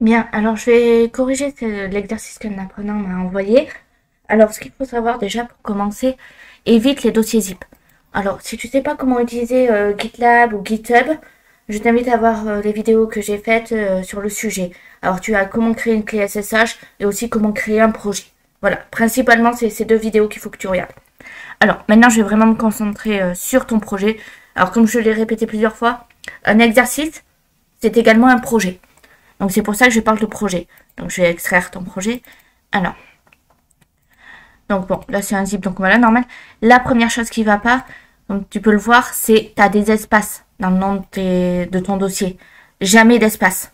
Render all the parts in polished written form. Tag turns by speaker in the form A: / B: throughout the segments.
A: Bien, alors je vais corriger l'exercice que l'apprenant m'a envoyé. Alors, ce qu'il faut savoir déjà pour commencer, évite les dossiers zip. Alors, si tu sais pas comment utiliser GitLab ou GitHub, je t'invite à voir les vidéos que j'ai faites sur le sujet. Alors, tu as comment créer une clé SSH et aussi comment créer un projet. Voilà, principalement, c'est ces deux vidéos qu'il faut que tu regardes. Alors, maintenant, je vais vraiment me concentrer sur ton projet. Alors, comme je l'ai répété plusieurs fois, un exercice, c'est également un projet. Donc c'est pour ça que je parle de projet. Donc je vais extraire ton projet. Alors. Donc bon, là c'est un zip, donc voilà, normal. La première chose qui va pas, donc tu peux le voir, c'est tu as des espaces dans le nom de ton dossier. Jamais d'espace.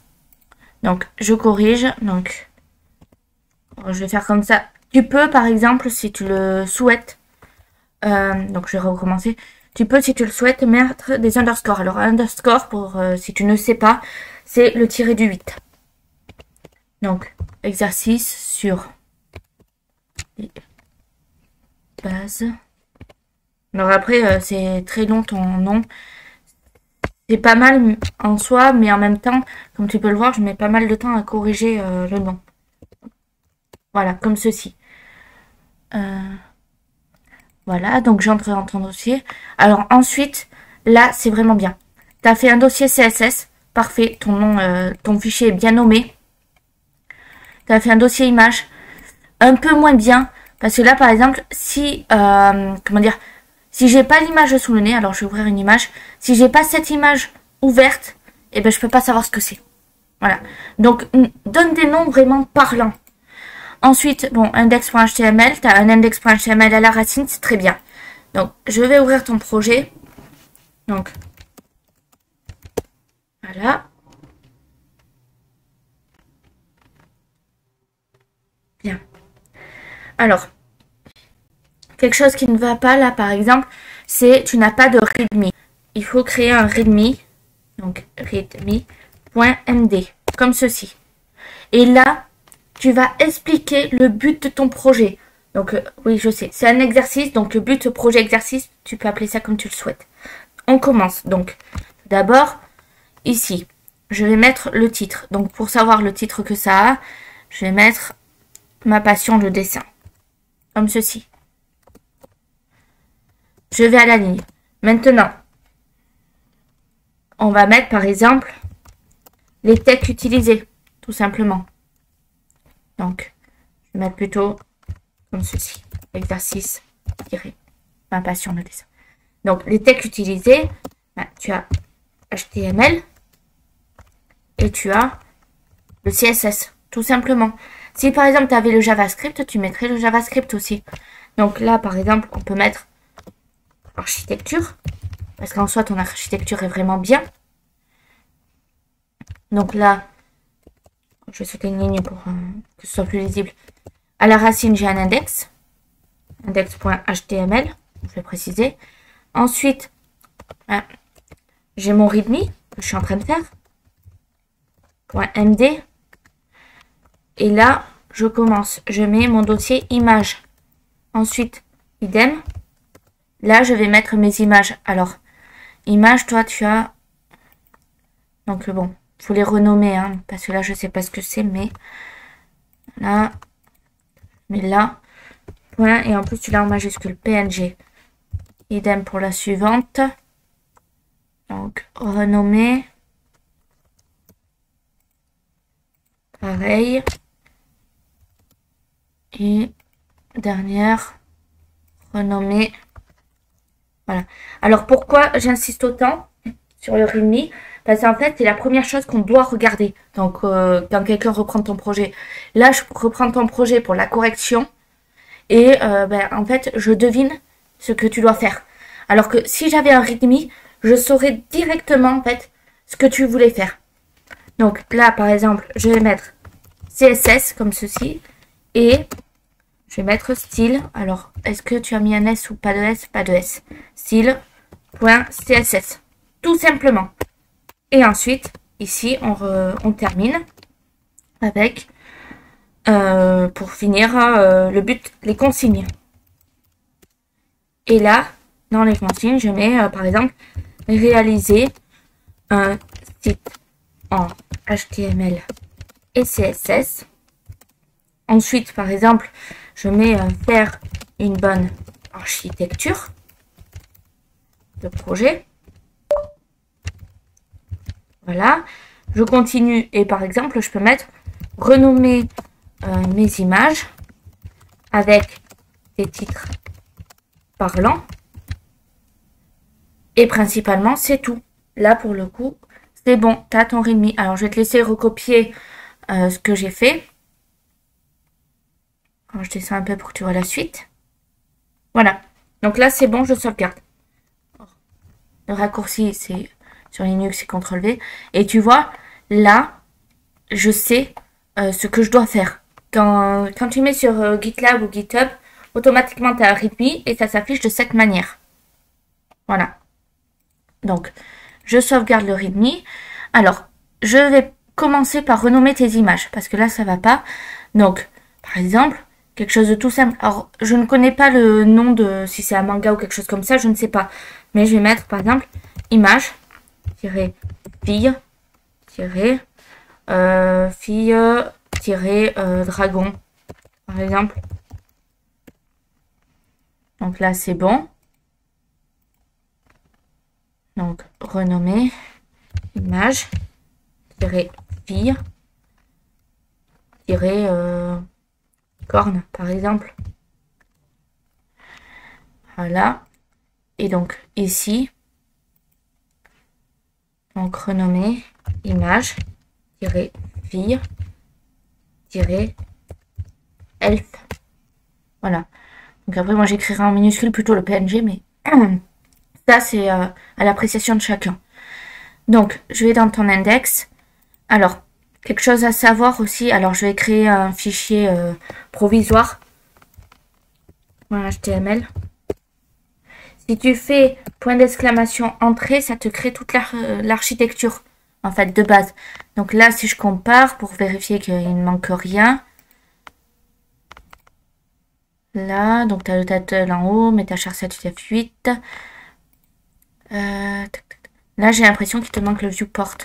A: Donc je corrige. Donc je vais faire comme ça. Tu peux par exemple, si tu le souhaites, donc je vais recommencer. Tu peux, si tu le souhaites, mettre des underscores. Alors underscore, pour si tu ne sais pas, c'est le tiré du 8. Donc, exercice sur les bases. Alors après, c'est très long ton nom. C'est pas mal en soi, mais en même temps, comme tu peux le voir, je mets pas mal de temps à corriger le nom. Voilà, comme ceci. Voilà, donc j'entre dans ton dossier. Alors ensuite, là, c'est vraiment bien. Tu as fait un dossier CSS. Parfait, ton nom, ton fichier est bien nommé. Tu as fait un dossier image. Un peu moins bien. Parce que là, par exemple, si, comment dire, si j'ai pas l'image sous le nez, alors je vais ouvrir une image. Si j'ai pas cette image ouverte, eh ben, je peux pas savoir ce que c'est. Voilà. Donc, donne des noms vraiment parlants. Ensuite, bon, index.html, tu as un index.html à la racine, c'est très bien. Donc, je vais ouvrir ton projet. Donc, voilà. Bien. Alors, quelque chose qui ne va pas là, par exemple, c'est tu n'as pas de readme. Il faut créer un readme. Donc, readme.md. Comme ceci. Et là, tu vas expliquer le but de ton projet. Donc, oui, je sais, c'est un exercice. Donc, le but, projet, exercice, tu peux appeler ça comme tu le souhaites. On commence. Donc, d'abord, ici, je vais mettre le titre. Donc, pour savoir le titre que ça a, je vais mettre ma passion de dessin. Comme ceci. Je vais à la ligne. Maintenant, on va mettre, par exemple, les textes utilisés, tout simplement. Donc, je vais mettre plutôt comme ceci. Exercice, ma passion de dessin. Donc, les textes utilisés, tu as HTML et tu as le CSS, tout simplement. Si par exemple, tu avais le JavaScript, tu mettrais le JavaScript aussi. Donc là, par exemple, on peut mettre architecture, parce qu'en soi, ton architecture est vraiment bien. Donc là, je vais sauter une ligne pour que ce soit plus lisible. À la racine, j'ai un index. Index.html, je vais préciser. Ensuite, j'ai mon readme que je suis en train de faire. .md. Et là, je commence. Je mets mon dossier image. Ensuite, idem. Là, je vais mettre mes images. Alors, image, toi, tu as... Donc, bon, il faut les renommer, hein, parce que là, je ne sais pas ce que c'est, mais... Là, mais là, point, et en plus, tu l'as en majuscule, PNG. Idem pour la suivante. Donc, renommer. Pareil. Et dernière, renommer. Voilà. Alors, pourquoi j'insiste autant sur le readme? Parce qu'en fait, c'est la première chose qu'on doit regarder. Donc, quand quelqu'un reprend ton projet. Là, je reprends ton projet pour la correction. Et en fait, je devine ce que tu dois faire. Alors que si j'avais un readme, je saurais directement en fait ce que tu voulais faire. Donc là, par exemple, je vais mettre CSS comme ceci. Et je vais mettre style. Alors, est-ce que tu as mis un S ou pas de S? Pas de S. Style.css. Tout simplement. Et ensuite, ici, on termine avec, pour finir, le but, les consignes. Et là, dans les consignes, je mets, par exemple, réaliser un site en HTML et CSS. Ensuite, par exemple, je mets faire une bonne architecture de projet. Voilà. Je continue et par exemple, je peux mettre renommer mes images avec des titres parlants. Et principalement, c'est tout. Là, pour le coup, c'est bon. Tu as ton readme. Alors, je vais te laisser recopier ce que j'ai fait. Alors, je descends un peu pour que tu vois la suite. Voilà. Donc là, c'est bon, je sauvegarde. Le raccourci, c'est sur Linux, c'est CTRL-V. Et tu vois, là, je sais ce que je dois faire. Quand tu mets sur GitLab ou GitHub, automatiquement, tu as un readme et ça s'affiche de cette manière. Voilà. Donc, je sauvegarde le readme. Alors, je vais commencer par renommer tes images parce que là, ça va pas. Donc, par exemple, quelque chose de tout simple. Alors, je ne connais pas le nom de si c'est un manga ou quelque chose comme ça, je ne sais pas. Mais je vais mettre, par exemple, image, fille, dragon, par exemple. Donc là, c'est bon. Donc, renommer, image, fille, corne, par exemple. Voilà. Et donc, ici, donc renommer, image, fille, elfe. Voilà. Donc après, moi, j'écrirai en minuscule plutôt le PNG, mais ça, c'est à l'appréciation de chacun. Donc, je vais dans ton index. Alors, quelque chose à savoir aussi. Alors, je vais créer un fichier provisoire. Voilà, HTML. Si tu fais point d'exclamation entrée, ça te crée toute l'architecture, en fait, de base. Donc là, si je compare, pour vérifier qu'il ne manque rien. Là, donc tu as le title en haut, MetaChart 7F8. Là, j'ai l'impression qu'il te manque le viewport.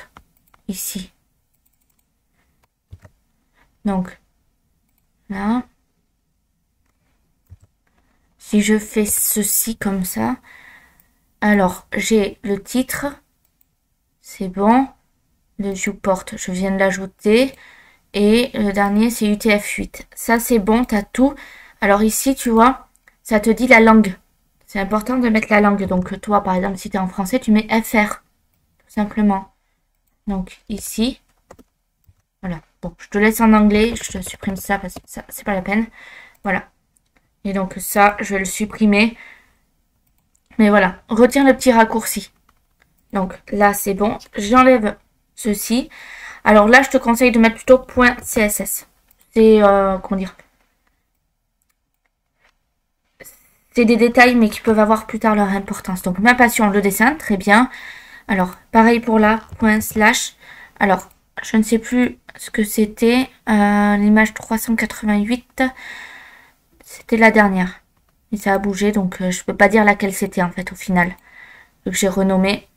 A: Ici. Donc, là. Si je fais ceci comme ça, alors j'ai le titre, c'est bon. Le viewport, je viens de l'ajouter. Et le dernier, c'est UTF-8. Ça, c'est bon, tu as tout. Alors ici, tu vois, ça te dit la langue. C'est important de mettre la langue. Donc toi, par exemple, si tu es en français, tu mets FR. Tout simplement. Donc ici. Voilà. Bon, je te laisse en anglais. Je te supprime ça parce que ça, c'est pas la peine. Voilà. Et donc ça, je vais le supprimer. Mais voilà, retiens le petit raccourci. Donc là, c'est bon. J'enlève ceci. Alors là, je te conseille de mettre plutôt .css. C'est, comment dire, c'est des détails, mais qui peuvent avoir plus tard leur importance. Donc ma passion, le dessin, très bien. Alors, pareil pour là, .slash. Alors, je ne sais plus ce que c'était. L'image 388. C'était la dernière. Et ça a bougé, donc je peux pas dire laquelle c'était en fait au final. Donc j'ai renommé.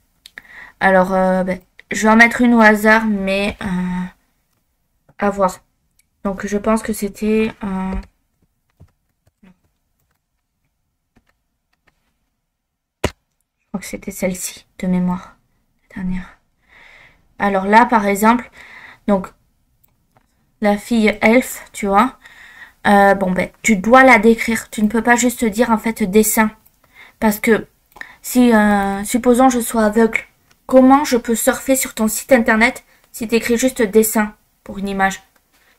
A: Alors, je vais en mettre une au hasard, mais à voir. Donc je pense que c'était... je crois que c'était celle-ci, de mémoire. La dernière. Alors là, par exemple, donc la fille elfe, tu vois. Bon, tu dois la décrire. Tu ne peux pas juste dire en fait dessin. Parce que si, supposons je sois aveugle, comment je peux surfer sur ton site internet si tu écris juste dessin pour une image?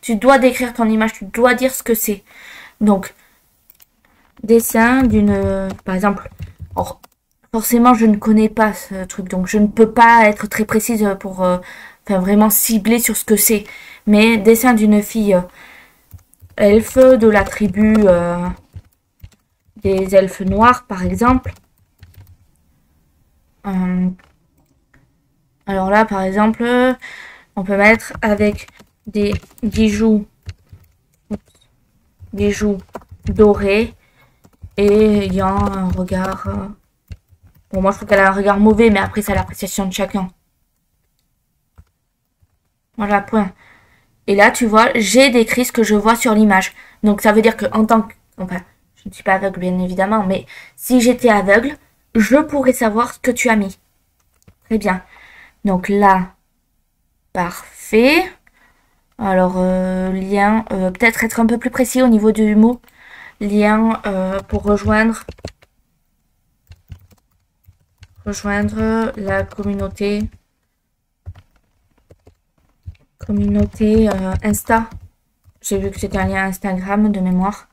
A: Tu dois décrire ton image, tu dois dire ce que c'est. Donc, dessin d'une... par exemple, or, forcément je ne connais pas ce truc, donc je ne peux pas être très précise pour enfin, vraiment cibler sur ce que c'est. Mais dessin d'une fille elfe de la tribu des elfes noirs, par exemple. Alors là, par exemple, on peut mettre avec des bijoux dorés et ayant un regard... bon, moi, je trouve qu'elle a un regard mauvais, mais après, c'est à l'appréciation de chacun. Voilà, point. Et là, tu vois, j'ai décrit ce que je vois sur l'image. Donc, ça veut dire que en tant que... Enfin, je ne suis pas aveugle, bien évidemment, mais si j'étais aveugle, je pourrais savoir ce que tu as mis. Très bien. Donc là, parfait. Alors, lien, peut-être être un peu plus précis au niveau du mot. Lien pour rejoindre la communauté. Communauté Insta. J'ai vu que c'était un lien Instagram de mémoire.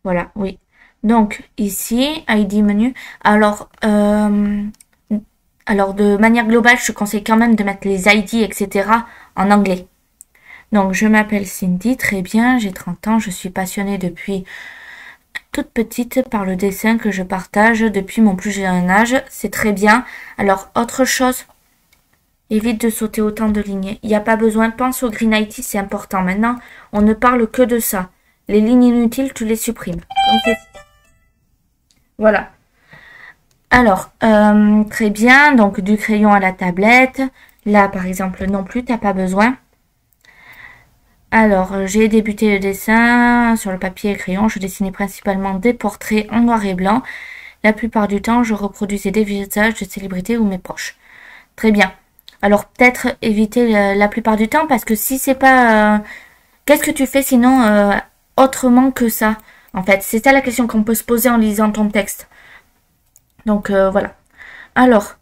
A: Voilà, oui. Donc, ici, ID menu. Alors, de manière globale, je te conseille quand même de mettre les ID, etc. en anglais. Donc, je m'appelle Cindy, très bien, j'ai 30 ans, je suis passionnée depuis toute petite par le dessin que je partage depuis mon plus jeune âge. C'est très bien. Alors, autre chose, évite de sauter autant de lignes. Il n'y a pas besoin, pense au Green IT, c'est important. Maintenant, on ne parle que de ça. Les lignes inutiles, tu les supprimes. Voilà. Alors, très bien. Donc, du crayon à la tablette. Là, par exemple, non plus, t'as pas besoin. Alors, j'ai débuté le dessin sur le papier et crayon. Je dessinais principalement des portraits en noir et blanc. La plupart du temps, je reproduisais des visages de célébrités ou mes proches. Très bien. Alors, peut-être éviter la plupart du temps, parce que si c'est pas... qu'est-ce que tu fais sinon autrement que ça? En fait, c'est ça la question qu'on peut se poser en lisant ton texte. Donc, voilà. Alors,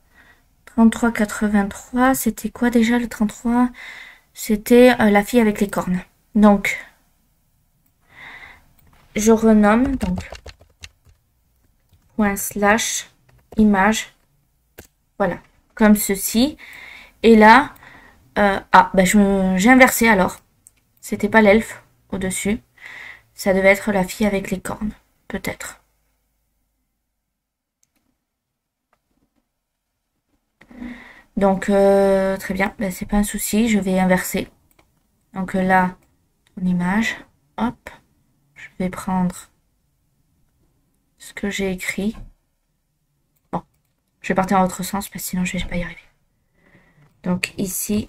A: 33,83, c'était quoi déjà le 33? C'était la fille avec les cornes. Donc, je renomme, donc, point slash, image, voilà, comme ceci. Et là, j'ai inversé alors. C'était pas l'elfe au-dessus. Ça devait être la fille avec les cornes, peut-être. Donc, très bien, ben, c'est pas un souci, je vais inverser. Donc là, ton image, hop, je vais prendre ce que j'ai écrit. Bon, je vais partir dans l'autre sens parce que sinon je vais pas y arriver. Donc ici,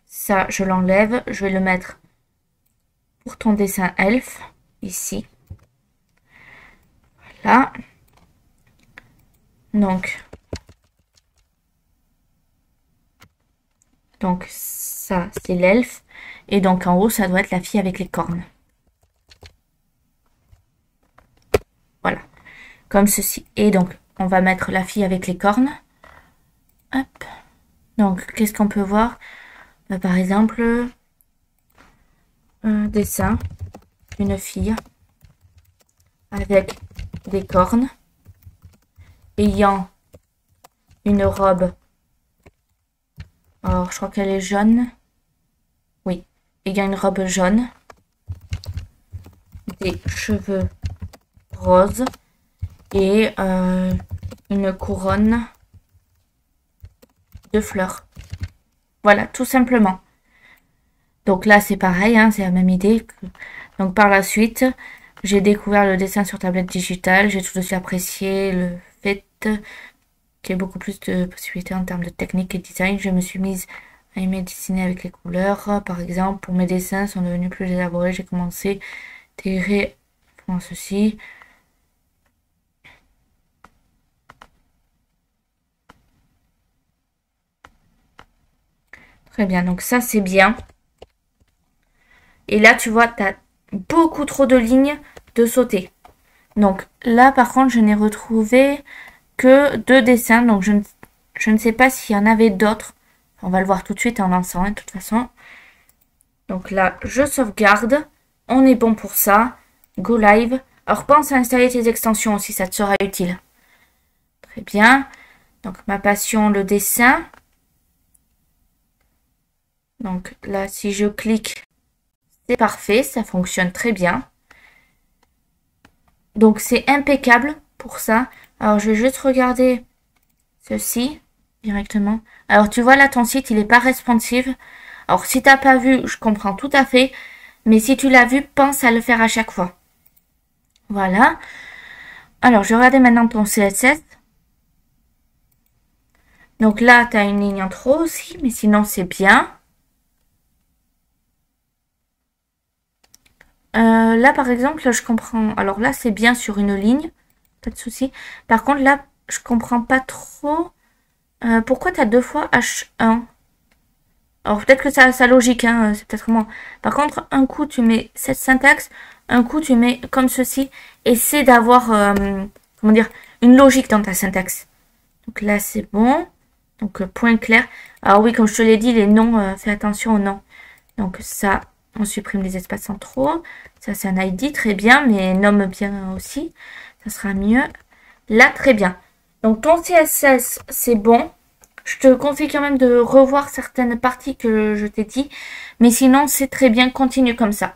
A: ça, je l'enlève, je vais le mettre pour ton dessin elfe, ici. Voilà. Donc ça, c'est l'elfe. Et donc en haut, ça doit être la fille avec les cornes. Voilà. Comme ceci. Et donc, on va mettre la fille avec les cornes. Hop. Donc, qu'est-ce qu'on peut voir? Par exemple, un dessin d'une fille avec des cornes, ayant une robe. Alors, je crois qu'elle est jaune. Oui, ayant une robe jaune, des cheveux roses et une couronne de fleurs. Voilà, tout simplement. Donc là, c'est pareil, hein, c'est la même idée. Donc par la suite, j'ai découvert le dessin sur tablette digitale. J'ai tout de suite apprécié le fait qu'il y ait beaucoup plus de possibilités en termes de technique et de design. Je me suis mise à aimer dessiner avec les couleurs. Par exemple, pour mes dessins sont devenus plus élaborés. J'ai commencé à intégrer ceci. Très bien, donc ça c'est bien. Et là, tu vois, tu as beaucoup trop de lignes de sauter. Donc là, par contre, je n'ai retrouvé que 2 dessins. Donc je ne sais pas s'il y en avait d'autres. On va le voir tout de suite en lançant, hein, de toute façon. Donc là, je sauvegarde. On est bon pour ça. Go live. Alors pense à installer tes extensions aussi, ça te sera utile. Très bien. Donc ma passion, le dessin. Donc là, si je clique, c'est parfait, ça fonctionne très bien. Donc c'est impeccable pour ça. Alors je vais juste regarder ceci directement. Alors tu vois là, ton site, il n'est pas responsive. Alors si t'as pas vu, je comprends tout à fait. Mais si tu l'as vu, pense à le faire à chaque fois. Voilà. Alors je vais regarder maintenant ton CSS. Donc là, tu as une ligne en trop aussi, mais sinon c'est bien. Là, par exemple, je comprends. Alors là, c'est bien sur une ligne. Pas de souci. Par contre, là, je comprends pas trop. Pourquoi tu as deux fois H1? Alors peut-être que ça a sa logique, hein, c'est peut-être moi. Par contre, un coup tu mets cette syntaxe, un coup tu mets comme ceci. Essaie d'avoir, comment dire, une logique dans ta syntaxe. Donc là c'est bon. Donc point clair. Alors oui, comme je te l'ai dit, les noms, fais attention aux noms. Donc ça, on supprime les espaces centraux. Ça c'est un ID, très bien, mais nomme bien aussi. Ça sera mieux. Là, très bien. Donc ton CSS, c'est bon. Je te conseille quand même de revoir certaines parties que je t'ai dit. Mais sinon, c'est très bien. Continue comme ça.